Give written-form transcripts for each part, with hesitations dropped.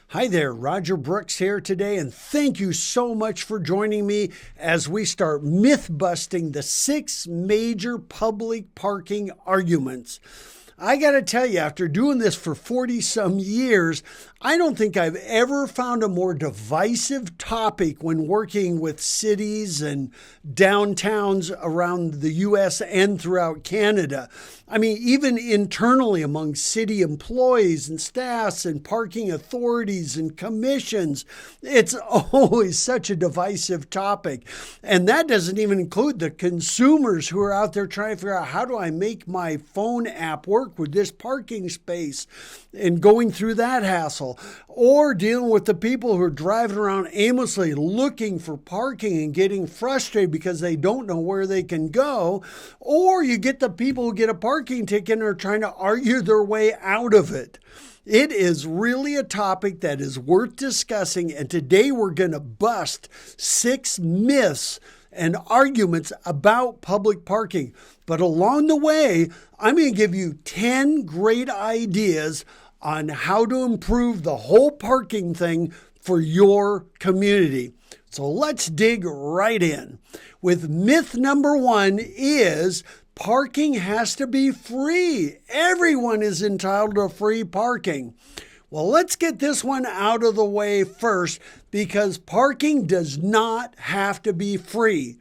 Hi there, Roger Brooks here today, and thank you so much for joining me as we start myth busting the 6 major public parking arguments. I got to tell you, after doing this for 40 some years, I don't think I've ever found a more divisive topic when working with cities and downtowns around the U.S. and throughout Canada. I mean, even internally among city employees and staffs and parking authorities and commissions, it's always such a divisive topic. And that doesn't even include the consumers who are out there trying to figure out, how do I make my phone app work with this parking space, and going through that hassle, or dealing with the people who are driving around aimlessly looking for parking and getting frustrated because they don't know where they can go, or you get the people who get a parking ticket and are trying to argue their way out of it. It is really a topic that is worth discussing, and today we're going to bust 6 myths and arguments about public parking. But along the way, I'm going to give you 10 great ideas on how to improve the whole parking thing for your community. So let's dig right in. With myth number 1 is parking has to be free. Everyone is entitled to free parking. Well, let's get this one out of the way first, because parking does not have to be free.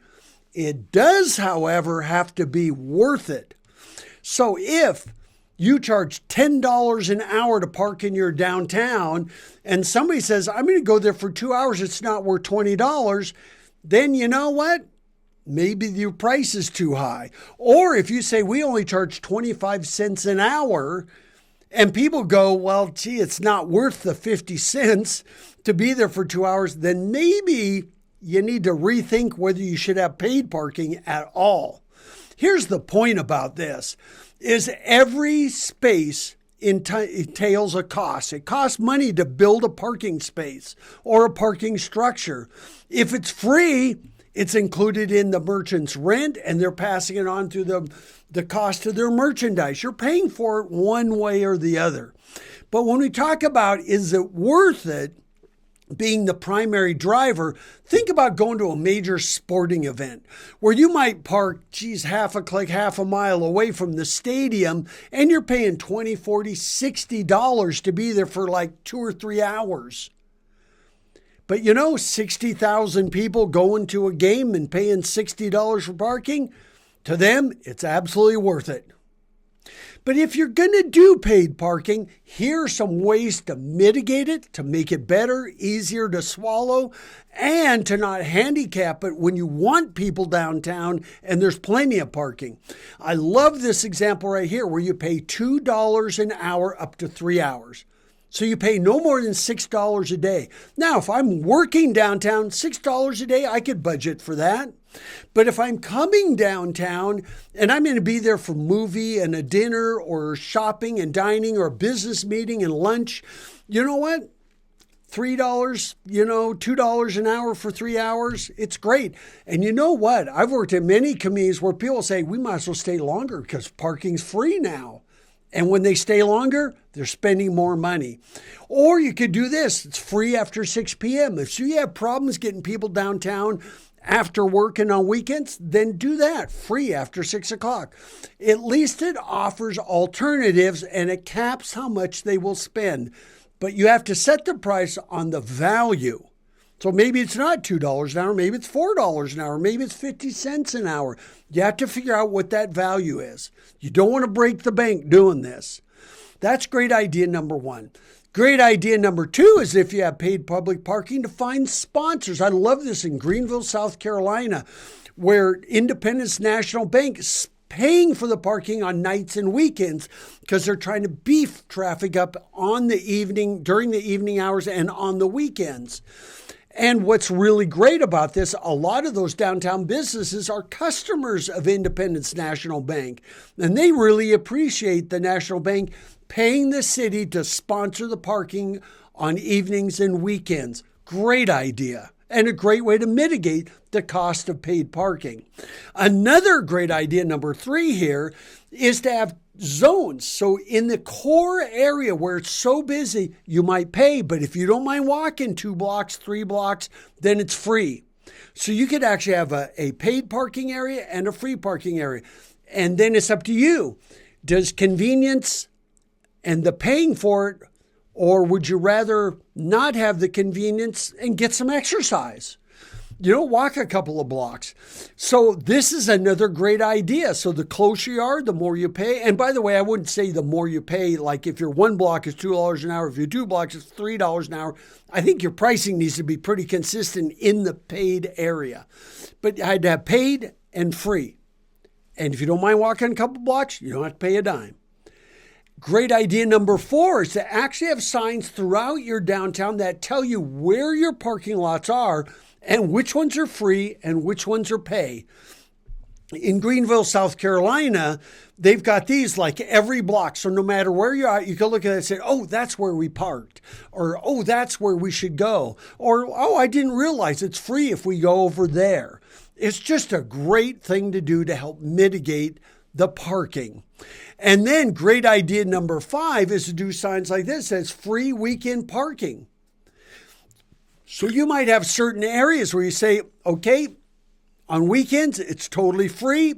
It does, however, have to be worth it. So if you charge $10 an hour to park in your downtown, and somebody says, I'm going to go there for 2 hours, it's not worth $20, then you know what? Maybe your price is too high. Or if you say we only charge 25 cents an hour, and people go, well, gee, it's not worth the 50 cents to be there for 2 hours, then maybe you need to rethink whether you should have paid parking at all. Here's the point about this, is every space entails a cost. It costs money to build a parking space or a parking structure. If it's free, it's included in the merchant's rent, and they're passing it on through the cost of their merchandise. You're paying for it one way or the other. But when we talk about, is it worth it, being the primary driver, think about going to a major sporting event where you might park, half a mile away from the stadium, and you're paying $20, $40, $60 to be there for like 2 or 3 hours. But 60,000 people going to a game and paying $60 for parking, to them, it's absolutely worth it. But if you're going to do paid parking, here are some ways to mitigate it, to make it better, easier to swallow, and to not handicap it when you want people downtown and there's plenty of parking. I love this example right here where you pay $2 an hour up to 3 hours. So you pay no more than $6 a day. Now, if I'm working downtown, $6 a day, I could budget for that. But if I'm coming downtown and I'm going to be there for a movie and a dinner or shopping and dining or a business meeting and lunch, you know what? $3, $2 an hour for 3 hours, it's great. And you know what? I've worked in many communities where people say, we might as well stay longer because parking's free now. And when they stay longer, they're spending more money. Or you could do this. It's free after 6 p.m. If you have problems getting people downtown after work and on weekends, then do that. Free after 6 o'clock. At least it offers alternatives and it caps how much they will spend. But you have to set the price on the value. So maybe it's not $2 an hour, maybe it's $4 an hour, maybe it's 50 cents an hour. You have to figure out what that value is. You don't want to break the bank doing this. That's great idea number 1. Great idea number 2 is, if you have paid public parking, to find sponsors. I love this in Greenville, South Carolina, where Independence National Bank is paying for the parking on nights and weekends because they're trying to beef traffic up on the evening, during the evening hours and on the weekends. And what's really great about this, a lot of those downtown businesses are customers of Independence National Bank, and they really appreciate the National Bank paying the city to sponsor the parking on evenings and weekends. Great idea, and a great way to mitigate the cost of paid parking. Another great idea, number 3 here, is to have zones. So in the core area where it's so busy, you might pay, but if you don't mind walking 2 blocks, 3 blocks, then it's free. So you could actually have a paid parking area and a free parking area. And then it's up to you. Does convenience and the paying for it, or would you rather not have the convenience and get some exercise? Walk a couple of blocks. So this is another great idea. So the closer you are, the more you pay. And by the way, I wouldn't say the more you pay, like if you're 1 block is $2 an hour, if you're 2 blocks, it's $3 an hour. I think your pricing needs to be pretty consistent in the paid area. But I'd have paid and free. And if you don't mind walking a couple blocks, you don't have to pay a dime. Great idea number 4 is to actually have signs throughout your downtown that tell you where your parking lots are and which ones are free and which ones are pay. In Greenville, South Carolina, they've got these like every block. So no matter where you're at, you can look at it and say, oh, that's where we parked. Or, oh, that's where we should go. Or, oh, I didn't realize it's free if we go over there. It's just a great thing to do to help mitigate the parking. And then great idea number 5 is to do signs like this that says free weekend parking. So you might have certain areas where you say, okay, on weekends, it's totally free.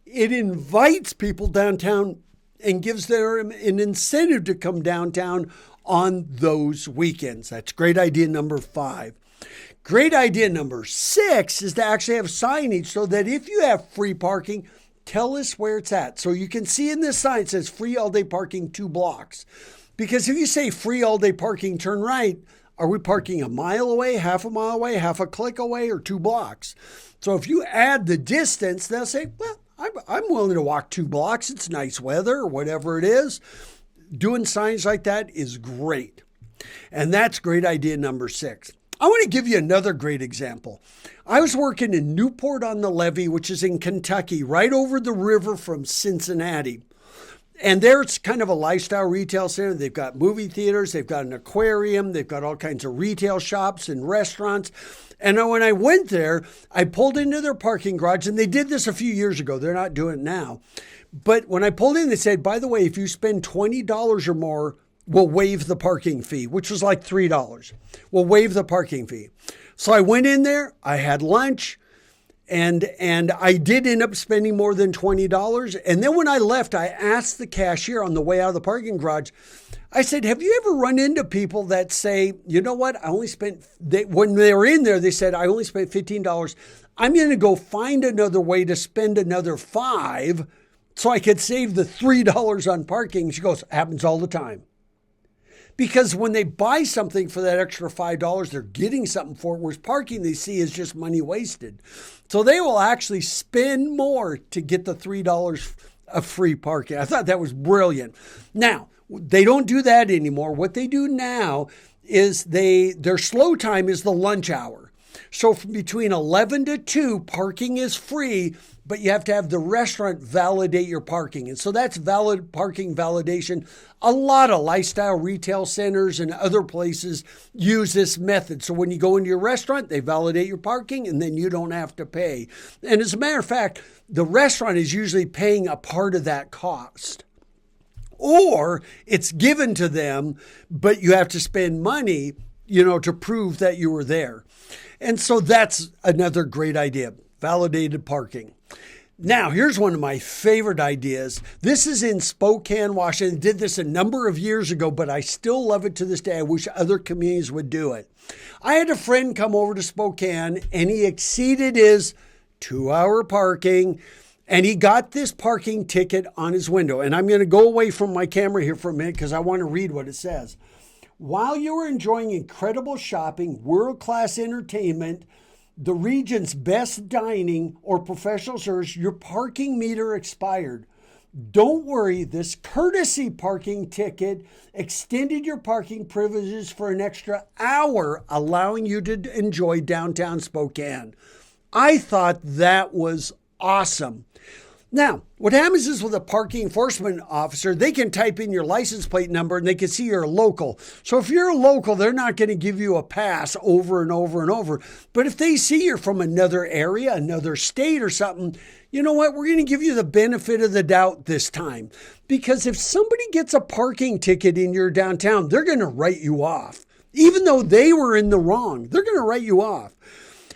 It invites people downtown and gives them an incentive to come downtown on those weekends. That's great idea number 5. Great idea number 6 is to actually have signage so that if you have free parking, tell us where it's at. So you can see in this sign, it says free all day parking 2 blocks. Because if you say free all day parking, turn right, are we parking a mile away, half a mile away, half a click away, or 2 blocks? So if you add the distance, they'll say, well, I'm willing to walk 2 blocks. It's nice weather or whatever it is. Doing signs like that is great. And that's great idea number 6. I want to give you another great example. I was working in Newport on the Levy, which is in Kentucky, right over the river from Cincinnati. And there it's kind of a lifestyle retail center. They've got movie theaters, they've got an aquarium, they've got all kinds of retail shops and restaurants. And when I went there, I pulled into their parking garage, and they did this a few years ago. They're not doing it now. But when I pulled in, they said, by the way, if you spend $20 or more, we'll waive the parking fee, which was like $3. We'll waive the parking fee. So I went in there, I had lunch, and I did end up spending more than $20. And then when I left, I asked the cashier on the way out of the parking garage, I said, have you ever run into people that say, you know what, I only spent, when they were in there, they said, I only spent $15. I'm going to go find another way to spend another $5 so I could save the $3 on parking. She goes, happens all the time. Because when they buy something for that extra $5, they're getting something for it, whereas parking they see is just money wasted. So they will actually spend more to get the $3 of free parking. I thought that was brilliant. Now, they don't do that anymore. What they do now is their slow time is the lunch hour. So from between 11 to 2, parking is free, but you have to have the restaurant validate your parking. And so that's valid parking validation. A lot of lifestyle retail centers and other places use this method. So when you go into your restaurant, they validate your parking, and then you don't have to pay. And as a matter of fact, the restaurant is usually paying a part of that cost. Or it's given to them, but you have to spend money, to prove that you were there. And so that's another great idea, validated parking. Now, here's one of my favorite ideas. This is in Spokane, Washington. I did this a number of years ago, but I still love it to this day. I wish other communities would do it. I had a friend come over to Spokane, and he exceeded his 2-hour parking, and he got this parking ticket on his window. And I'm going to go away from my camera here for a minute because I want to read what it says. While you are enjoying incredible shopping, world-class entertainment, the region's best dining, or professional service, your parking meter expired. Don't worry, this courtesy parking ticket extended your parking privileges for an extra hour, allowing you to enjoy downtown Spokane. I thought that was awesome. Now, what happens is with a parking enforcement officer, they can type in your license plate number and they can see you're a local. So if you're a local, they're not going to give you a pass over and over and over. But if they see you're from another area, another state or something, you know what? We're going to give you the benefit of the doubt this time. Because if somebody gets a parking ticket in your downtown, they're going to write you off. Even though they were in the wrong, they're going to write you off.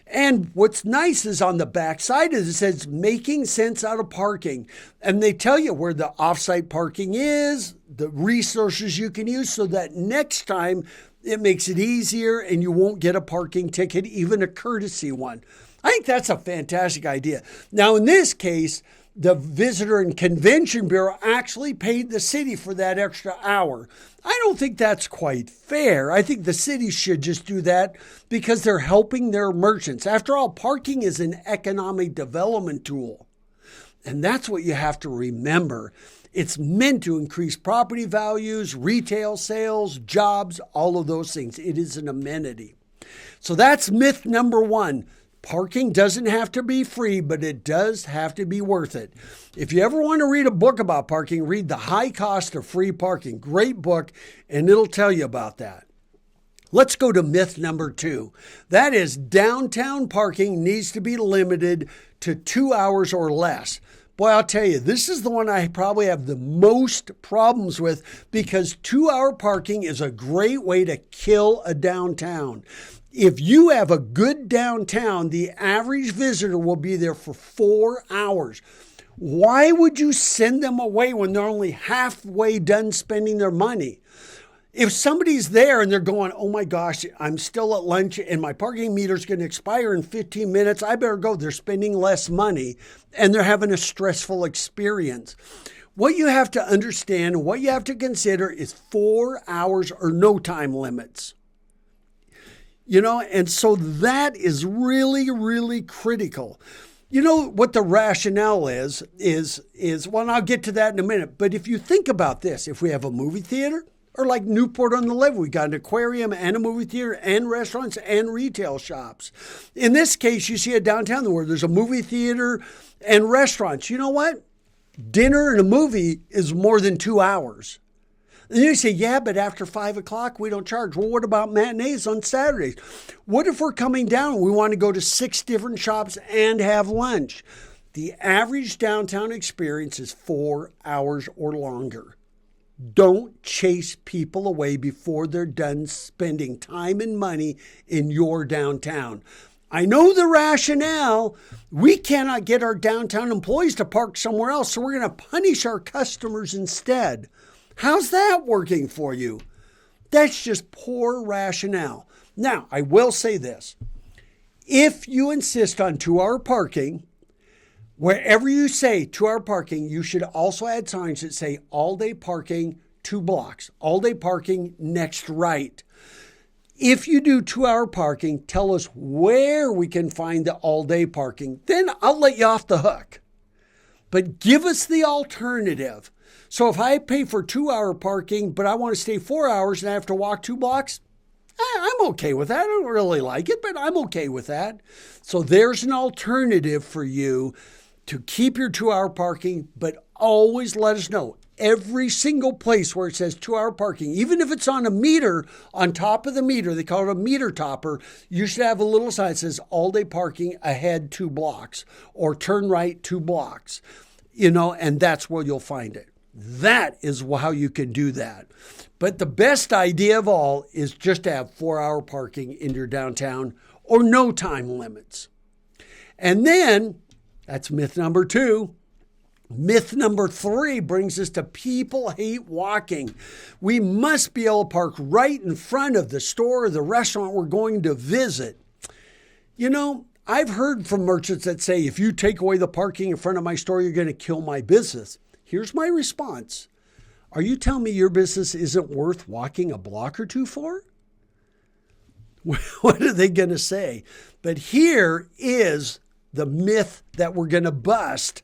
And what's nice is on the back side of it says making sense out of parking. And they tell you where the offsite parking is, the resources you can use so that next time it makes it easier and you won't get a parking ticket, even a courtesy one. I think that's a fantastic idea. Now, in this case, the Visitor and Convention Bureau actually paid the city for that extra hour. I don't think that's quite fair. I think the city should just do that because they're helping their merchants. After all, parking is an economic development tool. And that's what you have to remember. It's meant to increase property values, retail sales, jobs, all of those things. It is an amenity. So that's myth number one. Parking doesn't have to be free, but it does have to be worth it. If you ever want to read a book about parking, read The High Cost of Free Parking. Great book, and it'll tell you about that. Let's go to myth number two. That is downtown parking needs to be limited to 2 hours or less. Boy, I'll tell you, this is the one I probably have the most problems with because 2-hour parking is a great way to kill a downtown. If you have a good downtown, the average visitor will be there for 4 hours. Why would you send them away when they're only halfway done spending their money? If somebody's there and they're going, oh my gosh, I'm still at lunch and my parking meter's going to expire in 15 minutes, I better go. They're spending less money and they're having a stressful experience. What you have to understand and what you have to consider is 4 hours or no time limits. You know, and so that is really, really critical. You know what the rationale is, well, and I'll get to that in a minute. But if you think about this, if we have a movie theater, or like Newport on the Levy, we got an aquarium and a movie theater and restaurants and retail shops. In this case, you see a downtown where there's a movie theater and restaurants. You know what? Dinner and a movie is more than 2 hours. And you say, yeah, but after 5 o'clock, we don't charge. Well, what about matinees on Saturdays? What if we're coming down and we want to go to 6 different shops and have lunch? The average downtown experience is 4 hours or longer. Don't chase people away before they're done spending time and money in your downtown. I know the rationale. We cannot get our downtown employees to park somewhere else, so we're going to punish our customers instead. How's that working for you? That's just poor rationale. Now, I will say this. If you insist on 2-hour parking, wherever you say 2-hour parking, you should also add signs that say all-day parking 2 blocks, all-day parking next right. If you do 2-hour parking, tell us where we can find the all-day parking. Then I'll let you off the hook. But give us the alternative. So if I pay for 2-hour parking, but I want to stay 4 hours and I have to walk 2 blocks, I'm okay with that. I don't really like it, but I'm okay with that. So there's an alternative for you to keep your 2-hour parking, but always let us know. Every single place where it says 2-hour parking, even if it's on a meter, on top of the meter, they call it a meter topper, you should have a little sign that says all-day parking ahead 2 blocks or turn right 2 blocks, and that's where you'll find it. That is how you can do that. But the best idea of all is just to have 4-hour parking in your downtown or no time limits. And then, that's myth number 2. Myth number 3 brings us to people hate walking. We must be able to park right in front of the store or the restaurant we're going to visit. I've heard from merchants that say, if you take away the parking in front of my store, you're going to kill my business. Here's my response. Are you telling me your business isn't worth walking a block or 2 for? What are they going to say? But here is the myth that we're going to bust.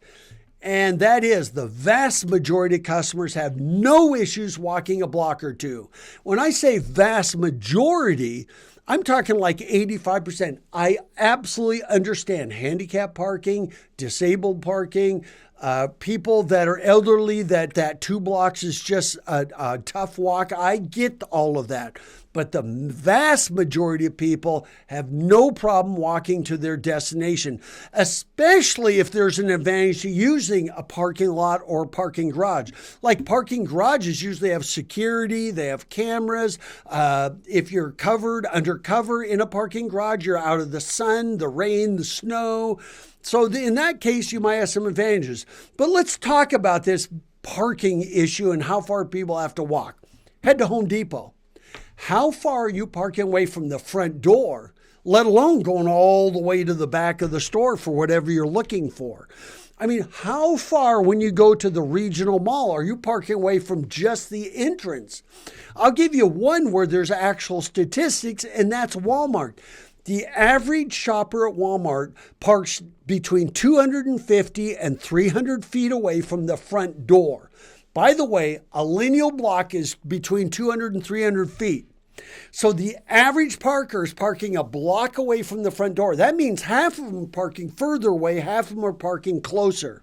And that is the vast majority of customers have no issues walking a block or two. When I say vast majority, I'm talking like 85%. I absolutely understand handicap parking, disabled parking, people that are elderly, that 2 blocks is just a tough walk. I get all of that. But the vast majority of people have no problem walking to their destination, especially if there's an advantage to using a parking lot or a parking garage. Like parking garages usually have security, they have cameras. If you're undercover in a parking garage, you're out of the sun, the rain, the snow. So in that case, you might have some advantages. But let's talk about this parking issue and how far people have to walk. Head to Home Depot. How far are you parking away from the front door, let alone going all the way to the back of the store for whatever you're looking for? I mean, how far when you go to the regional mall are you parking away from just the entrance? I'll give you one where there's actual statistics, and that's Walmart. The average shopper at Walmart parks between 250 and 300 feet away from the front door. By the way, a lineal block is between 200 and 300 feet. So the average parker is parking a block away from the front door. That means half of them are parking further away, half of them are parking closer.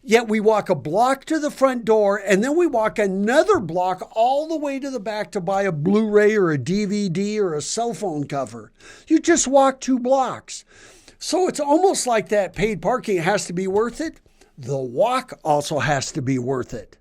Yet we walk a block to the front door, and then we walk another block all the way to the back to buy a Blu-ray or a DVD or a cell phone cover. You just walk 2 blocks. So it's almost like that paid parking has to be worth it. The walk also has to be worth it.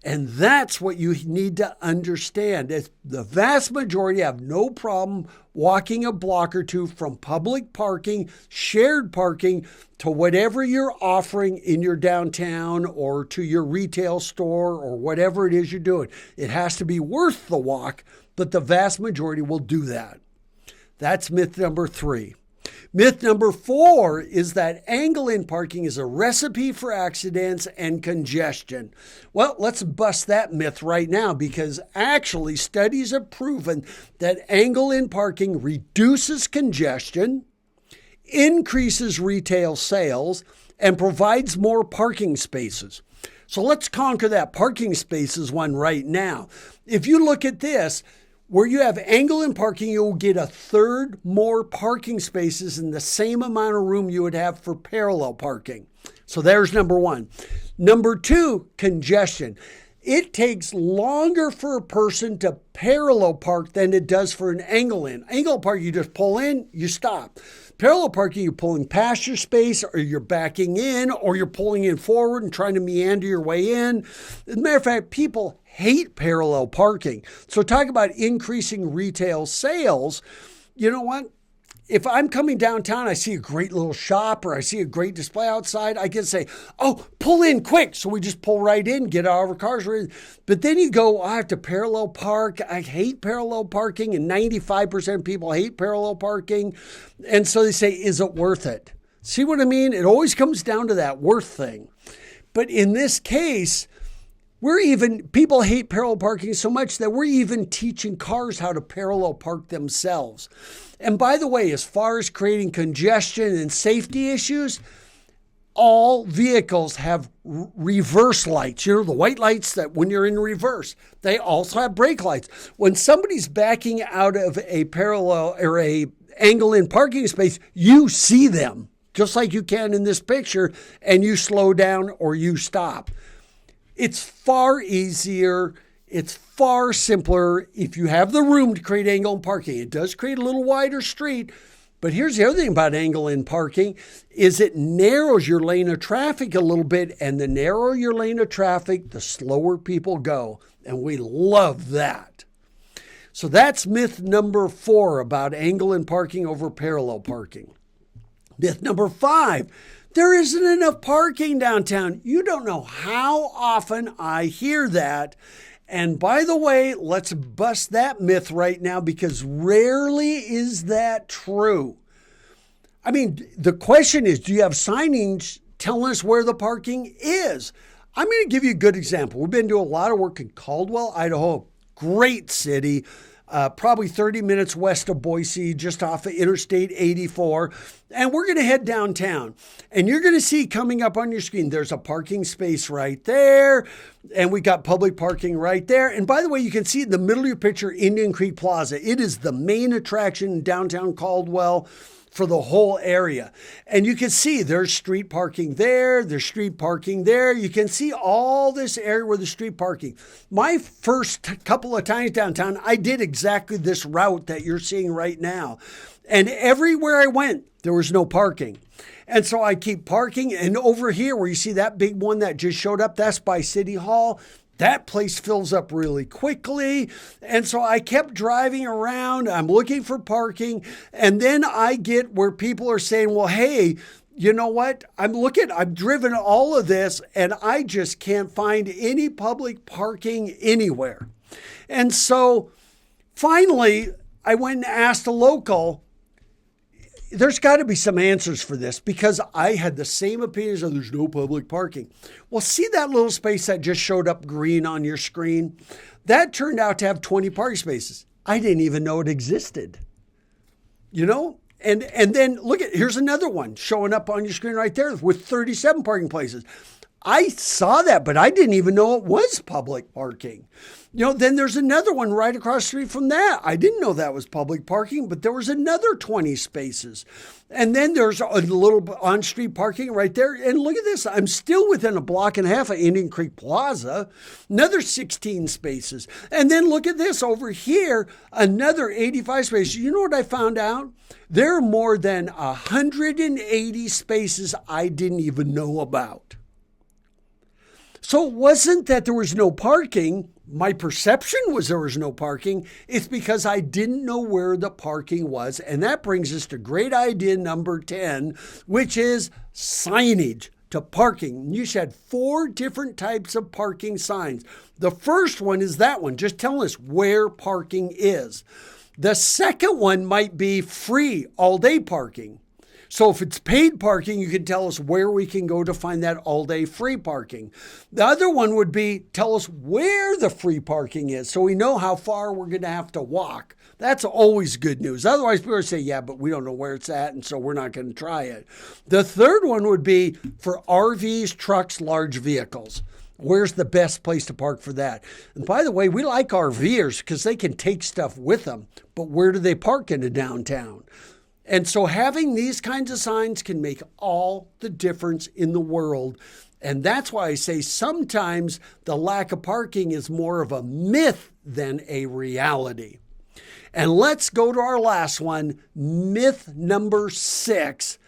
And that's what you need to understand. The vast majority have no problem walking a block or 2 from public parking, shared parking, to whatever you're offering in your downtown or to your retail store or whatever it is you're doing. It has to be worth the walk, but the vast majority will do that. That's myth number 3. Myth number 4 is that angle-in parking is a recipe for accidents and congestion. Well, let's bust that myth right now, because actually studies have proven that angle-in parking reduces congestion, increases retail sales, and provides more parking spaces. So let's conquer that parking spaces one right now. If you look at this, where you have angle-in parking, you'll get 1/3 more parking spaces in the same amount of room you would have for parallel parking. So there's number 1. Number 2, congestion. It takes longer for a person to parallel park than it does for an angle-in. Angle park, you just pull in, you stop. Parallel parking, you're pulling past your space, or you're backing in, or you're pulling in forward and trying to meander your way in. As a matter of fact, people hate parallel parking. So talk about increasing retail sales. You know what? If I'm coming downtown, I see a great little shop or I see a great display outside, I can say, oh, pull in quick. So we just pull right in, get out of our cars. But then you go, I have to parallel park. I hate parallel parking, and 95% of people hate parallel parking. And so they say, is it worth it? See what I mean? It always comes down to that worth thing. But in this case, people hate parallel parking so much that we're even teaching cars how to parallel park themselves. And by the way, as far as creating congestion and safety issues, all vehicles have reverse lights. You know, the white lights that when you're in reverse, they also have brake lights. When somebody's backing out of a parallel or a angle-in parking space, you see them, just like you can in this picture, and you slow down or you stop. It's far easier. It's far simpler if you have the room to create angle-in parking. It does create a little wider street, but here's the other thing about angle-in parking is it narrows your lane of traffic a little bit, and the narrower your lane of traffic, the slower people go, and we love that. So that's myth number 4 about angle-in parking over parallel parking. Myth number 5. There isn't enough parking downtown. You don't know how often I hear that. And by the way, let's bust that myth right now, because rarely is that true. I mean, the question is, do you have signage telling us where the parking is? I'm going to give you a good example. We've been doing a lot of work in Caldwell, Idaho, great city. probably 30 minutes west of Boise, just off of Interstate 84. And we're going to head downtown. And you're going to see coming up on your screen, there's a parking space right there. And we got public parking right there. And by the way, you can see in the middle of your picture, Indian Creek Plaza. It is the main attraction in downtown Caldwell for the whole area. And you can see there's street parking there, there's street parking there. You can see all this area where the street parking. My first couple of times downtown, I did exactly this route that you're seeing right now. And everywhere I went, there was no parking. And so I keep parking. And over here where you see that big one that just showed up, that's by City Hall. That place fills up really quickly. And so I kept driving around. I'm looking for parking. And then I get where people are saying, well, hey, you know what? I've driven all of this and I just can't find any public parking anywhere. And so finally, I went and asked a local. There's got to be some answers for this because I had the same opinions of there's no public parking. Well, see that little space that just showed up green on your screen? That turned out to have 20 parking spaces. I didn't even know it existed. You know? And then look here's another one showing up on your screen right there with 37 parking places. I saw that, but I didn't even know it was public parking. You know, then there's another one right across the street from that. I didn't know that was public parking, but there was another 20 spaces. And then there's a little on-street parking right there. And look at this. I'm still within a block and a half of Indian Creek Plaza, another 16 spaces. And then look at this over here, another 85 spaces. You know what I found out? There are more than 180 spaces I didn't even know about. So it wasn't that there was no parking. My perception was there was no parking. It's because I didn't know where the parking was. And that brings us to great idea number 10, which is signage to parking. You should have 4 different types of parking signs. The first one is that one, just telling us where parking is. The second one might be free all-day parking. So if it's paid parking, you can tell us where we can go to find that all-day free parking. The other one would be tell us where the free parking is so we know how far we're going to have to walk. That's always good news. Otherwise, people say, yeah, but we don't know where it's at, and so we're not going to try it. The third one would be for RVs, trucks, large vehicles. Where's the best place to park for that? And by the way, we like RVers because they can take stuff with them, but where do they park in a downtown? And so having these kinds of signs can make all the difference in the world. And that's why I say sometimes the lack of parking is more of a myth than a reality. And let's go to our last one. Myth number 6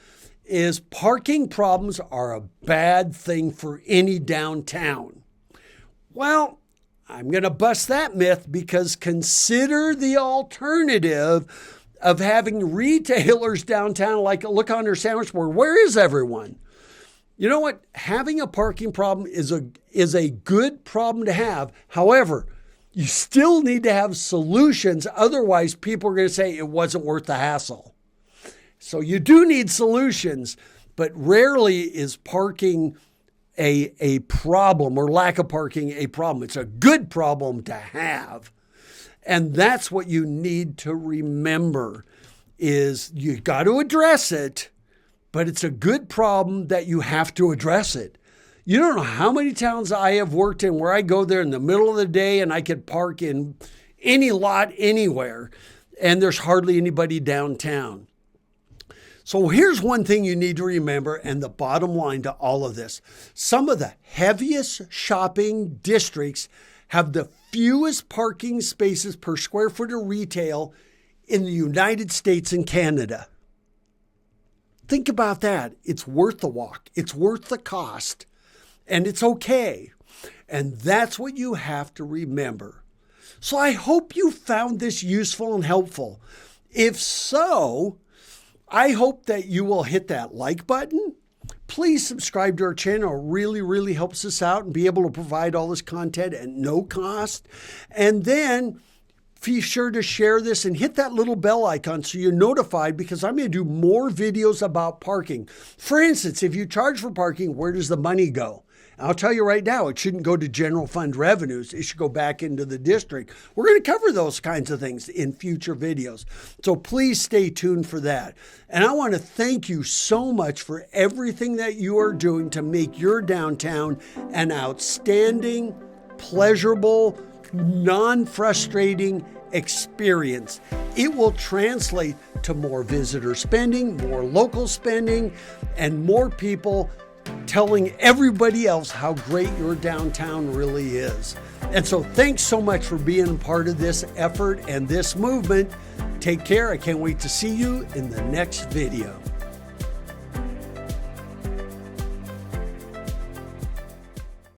is parking problems are a bad thing for any downtown. Well, I'm going to bust that myth because consider the alternative of having retailers downtown, like look on their sandwich board. Where is everyone? You know what? Having a parking problem is a good problem to have. However, you still need to have solutions. Otherwise, people are going to say it wasn't worth the hassle. So you do need solutions, but rarely is parking a problem or lack of parking a problem. It's a good problem to have. And that's what you need to remember is you got to address it, but it's a good problem that you have to address it. You don't know how many towns I have worked in where I go there in the middle of the day and I could park in any lot anywhere and there's hardly anybody downtown. So here's one thing you need to remember and the bottom line to all of this. Some of the heaviest shopping districts have the fewest parking spaces per square foot of retail in the United States and Canada. Think about that. It's worth the walk. It's worth the cost. And it's okay. And that's what you have to remember. So I hope you found this useful and helpful. If so, I hope that you will hit that like button. Please subscribe to our channel. It really, really helps us out and be able to provide all this content at no cost. And then be sure to share this and hit that little bell icon so you're notified because I'm going to do more videos about parking. For instance, if you charge for parking, where does the money go? I'll tell you right now, it shouldn't go to general fund revenues. It should go back into the district. We're going to cover those kinds of things in future videos. So please stay tuned for that. And I want to thank you so much for everything that you are doing to make your downtown an outstanding, pleasurable, non-frustrating experience. It will translate to more visitor spending, more local spending, and more people telling everybody else how great your downtown really is. And so thanks so much for being part of this effort and this movement. Take care. I can't wait to see you in the next video.